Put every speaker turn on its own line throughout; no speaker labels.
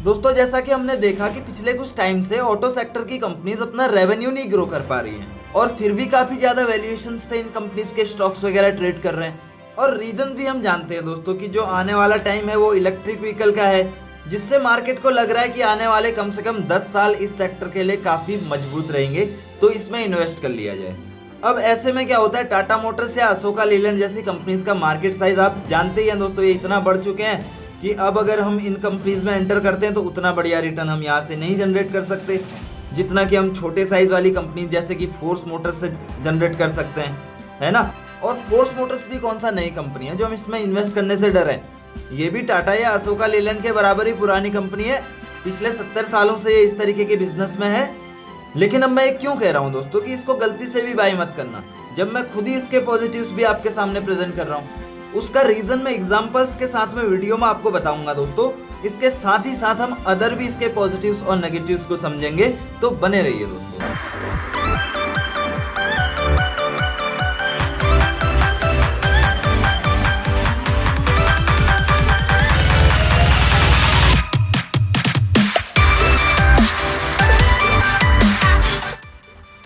दोस्तों जैसा कि हमने देखा कि पिछले कुछ टाइम से ऑटो सेक्टर की कंपनीज अपना रेवेन्यू नहीं ग्रो कर पा रही हैं और फिर भी काफी ज्यादा वैल्यूएशंस पे इन कंपनीज के स्टॉक्स वगैरह ट्रेड कर रहे हैं। और रीजन भी हम जानते हैं दोस्तों कि जो आने वाला टाइम है वो इलेक्ट्रिक व्हीकल का है, जिससे मार्केट को लग रहा है कि आने वाले कम से कम 10 साल इस सेक्टर के लिए काफी मजबूत रहेंगे, तो इसमें इन्वेस्ट कर लिया जाए। अब ऐसे में क्या होता है, टाटा मोटर्स या अशोका लीलैंड जैसी कंपनीज का मार्केट साइज आप जानते ही हैं दोस्तों, ये इतना बढ़ चुके हैं कि अब अगर हम इन कंपनीज में एंटर करते हैं तो उतना बढ़िया रिटर्न हम यहाँ से नहीं जनरेट कर सकते जितना कि हम छोटे साइज वाली कंपनी जैसे कि फोर्स मोटर्स से जनरेट कर सकते हैं, है ना। और फोर्स मोटर्स भी कौन सा नई कंपनी है जो हम इसमें इन्वेस्ट करने से डर है। ये भी टाटा या अशोका लीलैंड के बराबर ही पुरानी कंपनी है, पिछले 70 सालों से ये इस तरीके के बिजनेस में है। लेकिन अब मैं क्यों कह रहा हूँ दोस्तों कि इसको गलती से भी बाय मत करना, जब मैं खुद ही इसके पॉजिटिव्स भी आपके सामने प्रेजेंट कर रहा हूँ। उसका रीजन मैं एग्जांपल्स के साथ में वीडियो में आपको बताऊंगा दोस्तों। इसके साथ ही साथ हम अदर भी इसके पॉजिटिव्स और नेगेटिव्स को समझेंगे, तो बने रहिए दोस्तों।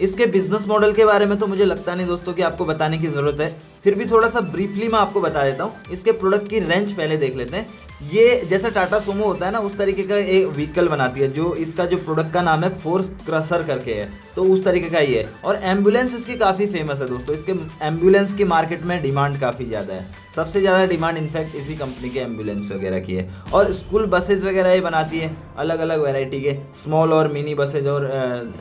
इसके बिजनेस मॉडल के बारे में तो मुझे लगता नहीं दोस्तों कि आपको बताने की जरूरत है, फिर भी थोड़ा सा ब्रीफली मैं आपको बता देता हूँ। इसके प्रोडक्ट की रेंज पहले देख लेते हैं। ये जैसे टाटा सुमो होता है ना, उस तरीके का एक व्हीकल बनाती है। जो इसका जो प्रोडक्ट का नाम है फोर्स क्रशर करके है, तो उस तरीके का ही है। और एम्बुलेंस इसकी काफ़ी फेमस है दोस्तों। इसके एम्बुलेंस की मार्केट में डिमांड काफ़ी ज़्यादा है, सबसे ज़्यादा डिमांड इनफैक्ट इसी कंपनी के एम्बुलेंस वगैरह की है। और स्कूल बसेज वगैरह ये बनाती है, अलग अलग वैरायटी के स्मॉल और मिनी बसेज और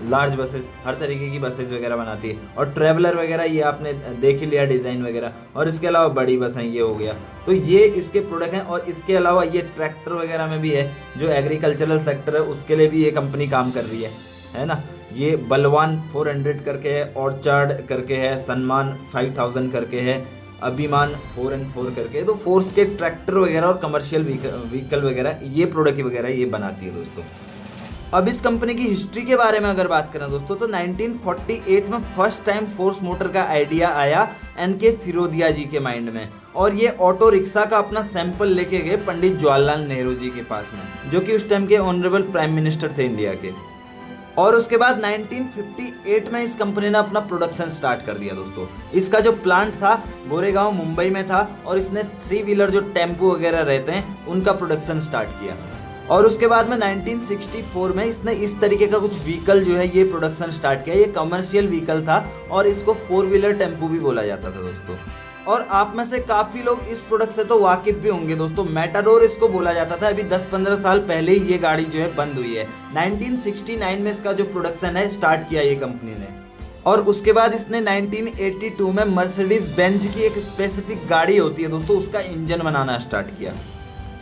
लार्ज बसेज, हर तरीके की बसेज वगैरह बनाती है। और ट्रैवलर वगैरह ये आपने देख ही लिया डिज़ाइन वगैरह। और इसके अलावा बड़ी बस हैं, ये हो गया। तो ये इसके प्रोडक्ट हैं। और इसके अलावा ये ट्रैक्टर वगैरह में भी है, जो एग्रीकल्चरल सेक्टर है उसके लिए भी ये कंपनी काम कर रही है ना। ये बलवान 400 करके है, ऑर्चार्ड करके है, सम्मान 5000 करके है, अभिमान 4N4 करके। तो फोर्स के ट्रैक्टर वगैरह और कमर्शियल व्हीकल वगैरह ये प्रोडक्ट वगैरह ये बनाती है दोस्तों। अब इस कंपनी की हिस्ट्री के बारे में अगर बात करें दोस्तों, तो 1948 में फर्स्ट टाइम फोर्स मोटर का आइडिया आया NK फिरोदिया जी के माइंड में। और ये ऑटो रिक्शा का अपना सैंपल लेके गए पंडित जवाहरलाल नेहरू जी के पास में, जो कि उस टाइम के ऑनरेबल प्राइम मिनिस्टर थे इंडिया के। और उसके बाद 1958 में इस कंपनी ने अपना प्रोडक्शन स्टार्ट कर दिया दोस्तों। इसका जो प्लांट था गोरेगांव मुंबई में था, और इसने 3 व्हीलर जो टेम्पो वगैरह रहते हैं उनका प्रोडक्शन स्टार्ट किया। और उसके बाद में 1964 में इसने इस तरीके का कुछ व्हीकल जो है ये प्रोडक्शन स्टार्ट किया। ये कमर्शियल व्हीकल था और इसको 4 व्हीलर टेम्पो भी बोला जाता था दोस्तों। और आप में से काफी लोग इस प्रोडक्ट से तो वाकिफ भी होंगे दोस्तों, मैटाडोर इसको बोला जाता था। अभी 10-15 साल पहले ही ये गाड़ी जो है बंद हुई है। 1969 में इसका जो प्रोडक्शन है स्टार्ट किया ये कंपनी ने। और उसके बाद इसने 1982 में मर्सिडीज बेंज की एक स्पेसिफिक गाड़ी होती है दोस्तों, उसका इंजन बनाना स्टार्ट किया।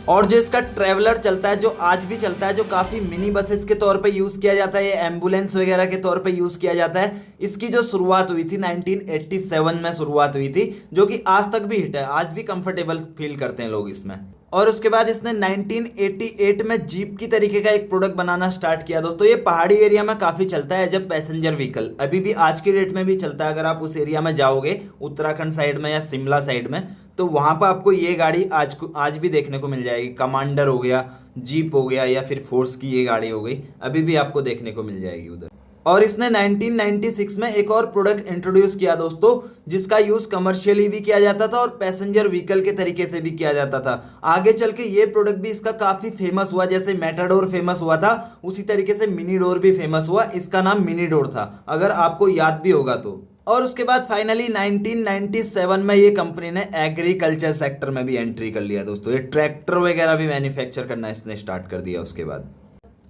और जो इसका ट्रैवलर चलता है, जो आज भी चलता है, जो काफ़ी मिनी बसेस के तौर पे यूज़ किया जाता है, ये एम्बुलेंस वगैरह के तौर पे यूज़ किया जाता है। इसकी जो शुरुआत हुई थी 1987 में शुरुआत हुई थी, जो कि आज तक भी हिट है, आज भी कंफर्टेबल फील करते हैं लोग इसमें। और उसके बाद इसने 1988 में जीप की तरीके का एक प्रोडक्ट बनाना स्टार्ट किया दोस्तों। ये पहाड़ी एरिया में काफ़ी चलता है जब पैसेंजर व्हीकल, अभी भी आज की डेट में भी चलता है। अगर आप उस एरिया में जाओगे उत्तराखंड साइड में या शिमला साइड में, तो वहाँ पर आपको ये गाड़ी आज भी देखने को मिल जाएगी। कमांडर हो गया, जीप हो गया, या फिर फोर्स की ये गाड़ी हो गई, अभी भी आपको देखने को मिल जाएगी उधर। और इसने 1996 में एक और प्रोडक्ट इंट्रोड्यूस किया दोस्तों, जिसका यूज कमर्शियली भी किया जाता था और पैसेंजर व्हीकल के तरीके से भी किया जाता था। आगे चल के ये प्रोडक्ट भी इसका काफी फेमस हुआ, जैसे मेटाडोर फेमस हुआ था उसी तरीके से मिनी डोर भी फेमस हुआ। इसका नाम मिनी डोर था, अगर आपको याद भी होगा तो। और उसके बाद फाइनली 1997 में ये कंपनी ने एग्रीकल्चर सेक्टर में भी एंट्री कर लिया दोस्तों। ये ट्रैक्टर वगैरह भी मैन्युफैक्चर करना इसने स्टार्ट कर दिया उसके बाद।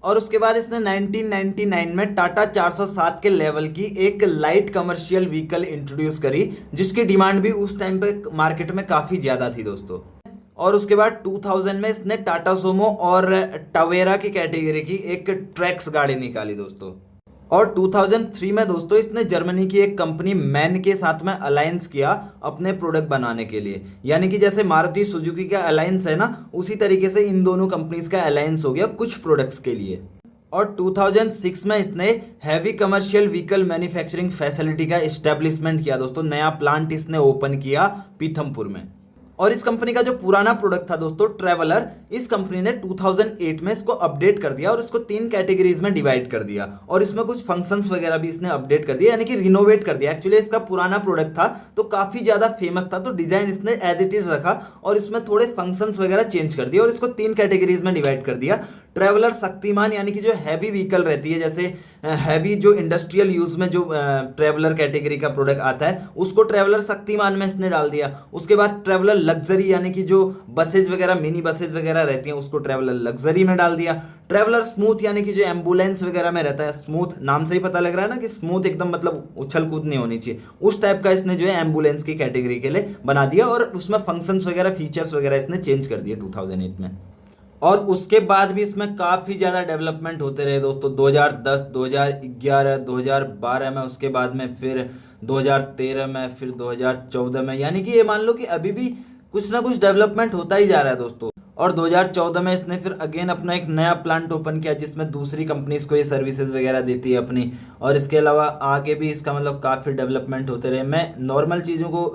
और उसके बाद इसने 1999 में टाटा 407 के लेवल की एक लाइट कमर्शियल व्हीकल इंट्रोड्यूस करी, जिसकी डिमांड भी उस टाइम पे मार्केट में काफ़ी ज़्यादा थी दोस्तों। और उसके बाद 2000 में इसने टाटा सोमो और टवेरा की कैटेगरी की एक ट्रैक्स गाड़ी निकाली दोस्तों। और 2003 में दोस्तों इसने जर्मनी की एक कंपनी मैन के साथ में अलायंस किया अपने प्रोडक्ट बनाने के लिए। यानी कि जैसे मारुति सुजुकी का अलायंस है ना, उसी तरीके से इन दोनों कंपनीज का अलायंस हो गया कुछ प्रोडक्ट्स के लिए। और 2006 में इसने heavy commercial vehicle manufacturing facility का एस्टेब्लिशमेंट किया दोस्तों। नया प्लांट इसने ओपन किया पीथमपुर में। और इस कंपनी का जो पुराना प्रोडक्ट था दोस्तों ट्रैवलर, इस कंपनी ने 2008 में इसको अपडेट कर दिया और इसको 3 कैटेगरीज में डिवाइड कर दिया और इसमें कुछ फंक्शंस वगैरह भी इसने अपडेट कर दिया, यानी कि रिनोवेट कर दिया। एक्चुअली इसका पुराना प्रोडक्ट था तो काफी ज्यादा फेमस था, तो डिजाइन इसने एज इट इज रखा और इसमें थोड़े फंक्शंस वगैरह चेंज कर दिया और इसको 3 कैटेगरीज में डिवाइड कर दिया। ट्रैवलर शक्तिमान, यानी कि जो हैवी व्हीकल रहती है, जैसे हैवी जो इंडस्ट्रियल यूज में जो ट्रैवलर कैटेगरी का प्रोडक्ट आता है उसको ट्रैवलर शक्तिमान में इसने डाल दिया। उसके बाद ट्रैवलर लग्जरी, यानी कि जो बसेज वगैरह मिनी बसेज वगैरह रहती हैं उसको ट्रैवलर लग्जरी में डाल दिया। ट्रैवलर स्मूथ, यानी कि जो एम्बुलेंस वगैरह में रहता है, स्मूथ नाम से ही पता लग रहा है ना कि स्मूथ एकदम मतलब उछल कूद नहीं होनी चाहिए, उस टाइप का इसने जो है एम्बुलेंस की कैटेगरी के लिए बना दिया और उसमें फंक्शंस वगैरह फीचर्स वगैरह इसने चेंज कर दिए 2008 में। और उसके बाद भी इसमें काफ़ी ज़्यादा डेवलपमेंट होते रहे दोस्तों, 2010, 2011, 2012 में, उसके बाद में फिर 2013 में, फिर 2014 में, यानी कि ये मान लो कि अभी भी कुछ ना कुछ डेवलपमेंट होता ही जा रहा है दोस्तों। और 2014 में इसने फिर अगेन अपना एक नया प्लांट ओपन किया जिसमें दूसरी कंपनीज को ये सर्विसेज वगैरह देती है अपनी, और इसके अलावा आगे भी इसका मतलब काफ़ी डेवलपमेंट होते रहे। मैं नॉर्मल चीज़ों को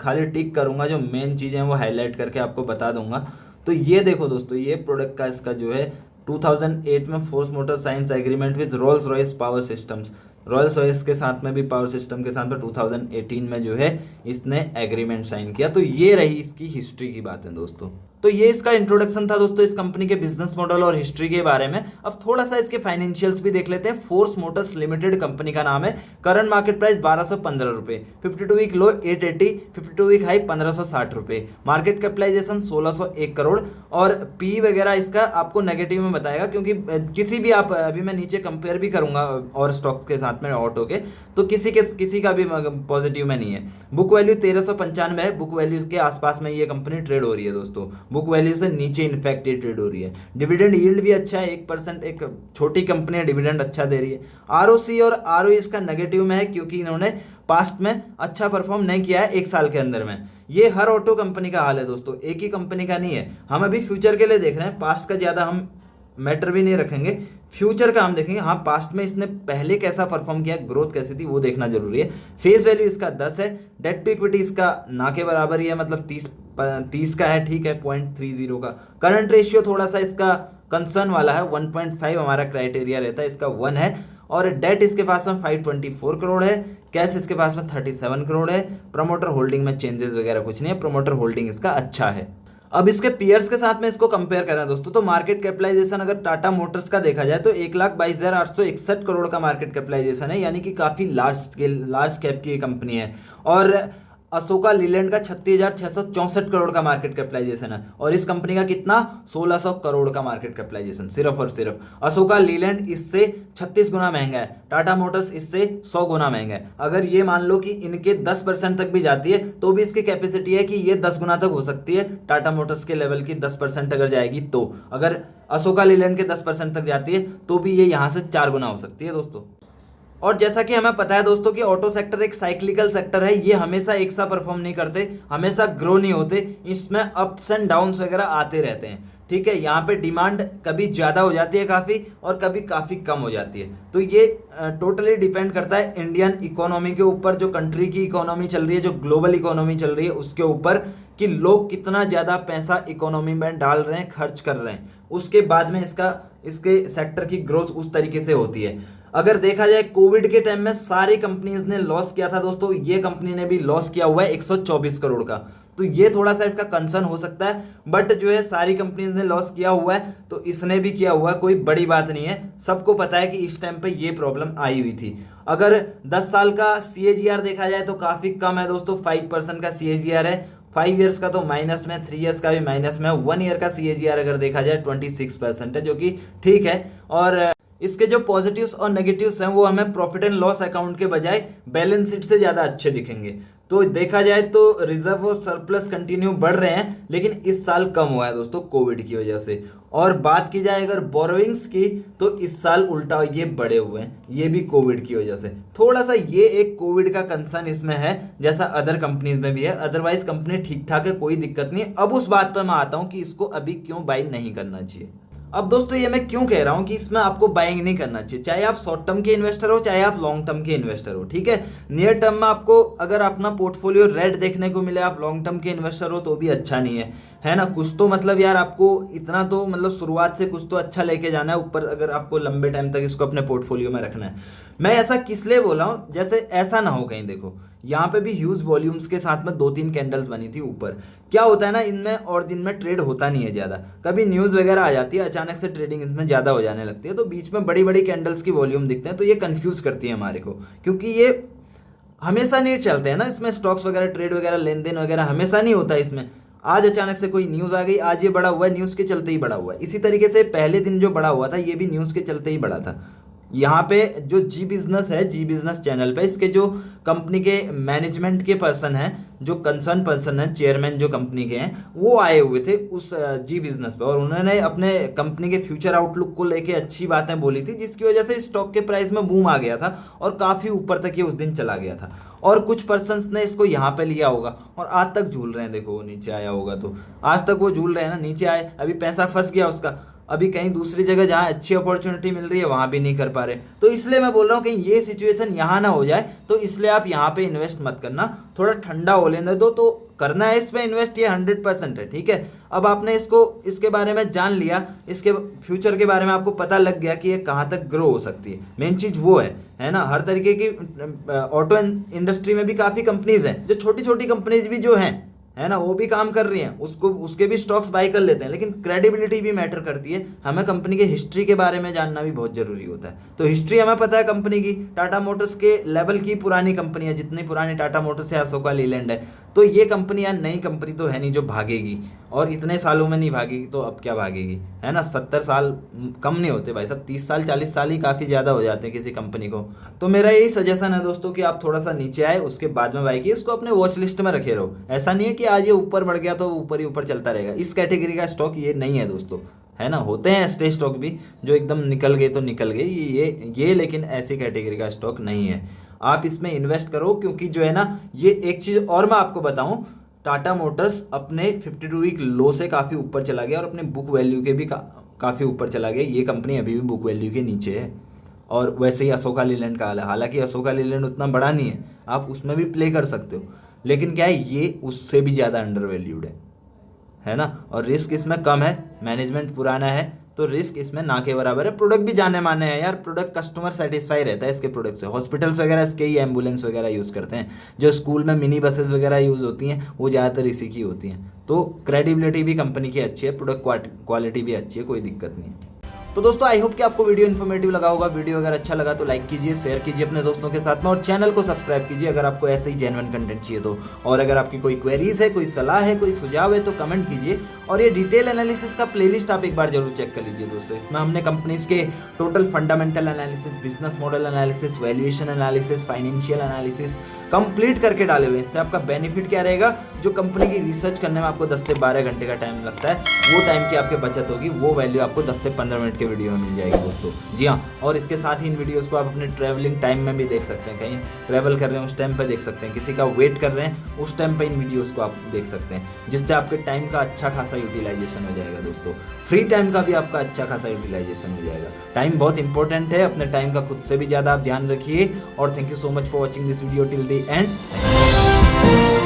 खाली टिक करूँगा, जो मेन चीज़ें हैं वो हाईलाइट करके आपको बता दूंगा। तो ये देखो दोस्तों, ये प्रोडक्ट का इसका जो है 2008 में force motor science agreement with Rolls Royce power systems, Royals Royce के साथ में भी पावर सिस्टम के साथ में 2018 में जो है इसने एग्रीमेंट साइन किया। तो ये रही इसकी हिस्ट्री की बात है दोस्तों। तो ये इसका इंट्रोडक्शन था दोस्तों इस कंपनी के बिजनेस मॉडल और हिस्ट्री के बारे में। अब थोड़ा सा इसके फाइनेंशियल्स भी देख लेते हैं। फोर्स मोटर्स लिमिटेड कंपनी का नाम है। करंट मार्केट प्राइस 1215 रुपए, 52 वीक लो 880, 52 वीक हाई 1560 रुपए, मार्केट कैपिटलाइजेशन 1601 करोड़। और पी वगैरह इसका आपको नेगेटिव में बताएगा, क्योंकि किसी भी आप अभी मैं नीचे कंपेयर भी करूंगा और स्टॉक के साथ में ऑटो के, तो किसी का भी पॉजिटिव में नहीं है। बुक वैल्यू 1395 है, बुक वैल्यू के आसपास में ये कंपनी ट्रेड हो रही है दोस्तों, बुक वैल्यू से नीचे इनफैक्ट ये ट्रेड हो रही है। डिविडेंड यील्ड भी अच्छा है 1%, एक छोटी कंपनी है, डिविडेंड अच्छा दे रही है। आरओसी और आरओई इसका नेगेटिव में है, क्योंकि इन्होंने पास्ट में अच्छा परफॉर्म नहीं किया है 1 साल के अंदर में। ये हर ऑटो कंपनी का हाल है दोस्तों, एक ही कंपनी का नहीं है। हम अभी फ्यूचर के लिए देख रहे हैं, पास्ट का ज़्यादा हम मैटर भी नहीं रखेंगे, फ्यूचर का हम देखेंगे। हाँ, पास्ट में इसने पहले कैसा परफॉर्म किया, ग्रोथ कैसी थी, वो देखना जरूरी है। फेस वैल्यू इसका 10 है, डेट टू इक्विटी इसका ना के बराबर ही है, मतलब 30 का है, ठीक है, 0.30 का। करंट रेशियो थोड़ा सा इसका कंसर्न वाला है, 1.5 हमारा क्राइटेरिया रहता है, इसका 1 है। और डेट इसके पास में 524 करोड़ है, कैश इसके पास में 37 करोड़ है। प्रमोटर होल्डिंग में चेंजेस वगैरह कुछ नहीं है, प्रमोटर होल्डिंग इसका अच्छा है। अब इसके पीयर्स के साथ में इसको कंपेयर करें दोस्तों, तो मार्केट कैपिटलाइजेशन अगर टाटा मोटर्स का देखा जाए तो 1,22,861 करोड़ का मार्केट कैपिटलाइजेशन है, यानी कि काफी लार्ज कैप की कंपनी है। और अशोका लीलैंड का 36,664 करोड़ का मार्केट कैपिटलाइजेशन है, और इस कंपनी का कितना 1,600 करोड़ का मार्केट कैपिटलाइजेशन, सिर्फ और सिर्फ। अशोका लीलैंड इससे 36 गुना महंगा है, टाटा मोटर्स इससे 100 गुना महंगा है। अगर ये मान लो कि इनके 10% तक भी जाती है तो भी इसकी कैपेसिटी है कि ये 10 गुना तक हो सकती है, टाटा मोटर्स के लेवल की 10% अगर जाएगी तो। अगर अशोका लीलैंड के 10% तक जाती है तो भी ये यहाँ से 4 गुना हो सकती है दोस्तों। और जैसा कि हमें पता है दोस्तों कि ऑटो सेक्टर एक साइक्लिकल सेक्टर है, ये हमेशा एक सा परफॉर्म नहीं करते, हमेशा ग्रो नहीं होते, इसमें अप्स एंड डाउन्स वगैरह आते रहते हैं, ठीक है। यहाँ पे डिमांड कभी ज़्यादा हो जाती है काफ़ी, और कभी काफ़ी कम हो जाती है। तो ये टोटली डिपेंड करता है इंडियन इकोनॉमी के ऊपर, जो कंट्री की इकोनॉमी चल रही है, जो ग्लोबल इकोनॉमी चल रही है उसके ऊपर, कि लोग कितना ज़्यादा पैसा इकोनॉमी में डाल रहे हैं, खर्च कर रहे हैं, उसके बाद में इसके सेक्टर की ग्रोथ उस तरीके से होती है। अगर देखा जाए कोविड के टाइम में सारी कंपनीज ने लॉस किया था दोस्तों, ये कंपनी ने भी लॉस किया हुआ है 124 करोड़ का। तो ये थोड़ा सा इसका कंसर्न हो सकता है, बट जो है सारी कंपनीज ने लॉस किया हुआ है तो इसने भी किया हुआ है, कोई बड़ी बात नहीं है। सबको पता है कि इस टाइम पे ये प्रॉब्लम आई हुई थी। अगर 10 साल का CAGR देखा जाए तो काफ़ी कम है दोस्तों, 5% का CAGR है। 5 ईयर्स का तो माइनस में, 3 ईयर्स का भी माइनस में, 1 ईयर का CAGR अगर देखा जाए 26% है, जो कि ठीक है। और इसके जो पॉजिटिव्स और नेगेटिव्स हैं वो हमें प्रॉफिट एंड लॉस अकाउंट के बजाय बैलेंस शीट से ज़्यादा अच्छे दिखेंगे। तो देखा जाए तो रिजर्व और सरप्लस कंटिन्यू बढ़ रहे हैं, लेकिन इस साल कम हुआ है दोस्तों कोविड की वजह से। और बात की जाए अगर बोरोइंग्स की, तो इस साल उल्टा ये बढ़े हुए हैं, ये भी कोविड की वजह से। थोड़ा सा ये एक कोविड का कंसर्न इसमें है, जैसा अदर कंपनीज में भी है। अदरवाइज कंपनी ठीक ठाक है, कोई दिक्कत नहीं है। अब उस बात पर मैं आता हूँ कि इसको अभी क्यों बाई नहीं करना चाहिए। अब दोस्तों ये मैं क्यों कह रहा हूँ कि इसमें आपको बाइंग नहीं करना चाहिए, चाहे आप शॉर्ट टर्म के इन्वेस्टर हो चाहे आप लॉन्ग टर्म के इन्वेस्टर हो, ठीक है। नियर टर्म में आपको अगर अपना पोर्टफोलियो रेड देखने को मिले, आप लॉन्ग टर्म के इन्वेस्टर हो तो भी अच्छा नहीं है ना। कुछ तो मतलब यार आपको इतना तो मतलब शुरुआत से कुछ तो अच्छा लेके जाना है ऊपर, अगर आपको लंबे टाइम तक इसको अपने पोर्टफोलियो में रखना है। मैं ऐसा किस लिए बोला हूँ, जैसे ऐसा ना हो कहीं, देखो यहाँ पे भी ह्यूज वॉल्यूम्स के साथ में 2-3 कैंडल्स बनी थी ऊपर। क्या होता है ना इनमें, और दिन में ट्रेड होता नहीं है ज़्यादा, कभी न्यूज़ वगैरह आ जाती है, अचानक से ट्रेडिंग इसमें ज़्यादा हो जाने लगती है, तो बीच में बड़ी बड़ी कैंडल्स की वॉल्यूम दिखते हैं, तो ये कंफ्यूज करती है हमारे को, क्योंकि ये हमेशा नहीं चलते हैं ना इसमें, स्टॉक्स वगैरह ट्रेड वगैरह लेन देन वगैरह हमेशा नहीं होता इसमें। आज अचानक से कोई न्यूज़ आ गई, आज ये बड़ा हुआ है, न्यूज़ के चलते ही बड़ा हुआ है। इसी तरीके से पहले दिन जो बड़ा हुआ था ये भी न्यूज़ के चलते ही बड़ा था। यहाँ पे जो जी बिजनेस है, जी बिजनेस चैनल पे इसके जो कंपनी के मैनेजमेंट के पर्सन हैं, जो कंसर्न पर्सन हैं, चेयरमैन जो कंपनी के हैं, वो आए हुए थे उस जी बिजनेस पे, और उन्होंने अपने कंपनी के फ्यूचर आउटलुक को लेके अच्छी बातें बोली थी, जिसकी वजह से स्टॉक के प्राइस में बूम आ गया था और काफ़ी ऊपर तक ये उस दिन चला गया था। और कुछ पर्सन्स ने इसको यहाँ पे लिया होगा और आज तक झूल रहे हैं, देखो वो नीचे आया होगा तो आज तक वो झूल रहे हैं ना, नीचे आए, अभी पैसा फंस गया उसका, अभी कहीं दूसरी जगह जहाँ अच्छी अपॉर्चुनिटी मिल रही है वहाँ भी नहीं कर पा रहे। तो इसलिए मैं बोल रहा हूँ कहीं ये सिचुएशन यहाँ ना हो जाए, तो इसलिए आप यहाँ पे इन्वेस्ट मत करना, थोड़ा ठंडा हो लेने दो। तो करना है इसमें इन्वेस्ट, ये 100% है, ठीक है। अब आपने इसको इसके बारे में जान लिया, इसके फ्यूचर के बारे में आपको पता लग गया कि ये कहाँ तक ग्रो हो सकती है, मेन चीज़ वो है ना। हर तरीके की ऑटो इंडस्ट्री में भी काफ़ी कंपनीज हैं, जो छोटी छोटी कंपनीज भी जो हैं, है ना, वो भी काम कर रही हैं, उसको उसके भी स्टॉक्स बाय कर लेते हैं। लेकिन क्रेडिबिलिटी भी मैटर करती है, हमें कंपनी के हिस्ट्री के बारे में जानना भी बहुत जरूरी होता है। तो हिस्ट्री हमें पता है कंपनी की, टाटा मोटर्स के लेवल की पुरानी कंपनी है, जितनी पुरानी टाटा मोटर्स या अशोका लीलैंड है, तो ये कंपनी यार नई कंपनी तो है नहीं जो भागेगी, और इतने सालों में नहीं भागेगी तो अब क्या भागेगी, है ना। 70 साल कम नहीं होते भाई साहब, 30 साल 40 साल ही काफ़ी ज़्यादा हो जाते हैं किसी कंपनी को। तो मेरा यही सजेशन है दोस्तों कि आप थोड़ा सा नीचे आए, उसके बाद में बाय कीजिए, इसको अपने वॉच लिस्ट में रखे रहो। ऐसा नहीं है कि आज ये ऊपर बढ़ गया तो ऊपर ही ऊपर चलता रहेगा, इस कैटेगरी का स्टॉक ये नहीं है दोस्तों, है ना। होते हैं ऐसे स्टॉक भी जो एकदम निकल गए तो निकल गए, ये लेकिन ऐसी कैटेगरी का स्टॉक नहीं है। आप इसमें इन्वेस्ट करो, क्योंकि जो है ना, ये एक चीज़ और मैं आपको बताऊं, टाटा मोटर्स अपने 52 वीक लो से काफ़ी ऊपर चला गया और अपने बुक वैल्यू के भी काफ़ी ऊपर चला गया। ये कंपनी अभी भी बुक वैल्यू के नीचे है। और वैसे ही अशोका लीलैंड का हाल है, हालांकि अशोका लीलैंड उतना बड़ा नहीं है, आप उसमें भी प्ले कर सकते हो, लेकिन क्या है, ये उससे भी ज़्यादा अंडर वैल्यूड है ना। और रिस्क इसमें कम है, मैनेजमेंट पुराना है, तो रिस्क इसमें ना के बराबर है। प्रोडक्ट भी जाने माने हैं यार, प्रोडक्ट कस्टमर सेटिस्फाई रहता है इसके प्रोडक्ट से। हॉस्पिटल्स वगैरह इसके ही एम्बुलेंस वगैरह यूज़ करते हैं, जो स्कूल में मिनी बसेस वगैरह यूज़ होती हैं वो ज़्यादातर इसी की होती हैं। तो क्रेडिबिलिटी भी कंपनी की अच्छी है, प्रोडक्ट क्वालिटी भी अच्छी है, कोई दिक्कत नहीं है। तो दोस्तों आई होप कि आपको वीडियो इन्फॉर्मेटिव लगा होगा। वीडियो अगर अच्छा लगा तो लाइक कीजिए, शेयर कीजिए अपने दोस्तों के साथ में, और चैनल को सब्सक्राइब कीजिए अगर आपको ऐसे ही जेन्युइन कंटेंट चाहिए तो। और अगर आपकी कोई क्वेरीज है, कोई सलाह है, कोई सुझाव है तो कमेंट कीजिए। और ये डिटेल एनालिसिस का प्लेलिस्ट आप एक बार जरूर चेक कर लीजिए दोस्तों। इसमें हमने कंपनीज के total fundamental analysis, business model analysis, valuation analysis, financial analysis complete करके डाले हुए। इससे आपका बेनिफिट क्या रहेगा, जो कंपनी की रिसर्च करने में आपको 10 से 12 घंटे का टाइम लगता है, वो टाइम की आपके बचत होगी, वो वैल्यू आपको 10 से 15 मिनट के वीडियो में मिल जाएगी दोस्तों। जी हाँ, और इसके साथ ही इन वीडियोस को आप अपने ट्रैवलिंग टाइम में भी देख सकते हैं, कहीं ट्रैवल कर रहे हैं उस टाइम पे देख सकते हैं, किसी का वेट कर रहे हैं उस टाइम पे इन वीडियोस को आप देख सकते हैं, जिससे आपके टाइम का अच्छा खासा यूटिलाइजेशन हो जाएगा दोस्तों। फ्री टाइम का भी आपका अच्छा खासा यूटिलाइजेशन हो जाएगा। टाइम बहुत इंपॉर्टेंट है, अपने टाइम का खुद से भी ज़्यादा आप ध्यान रखिए। और thank you so much for watching this video till the end.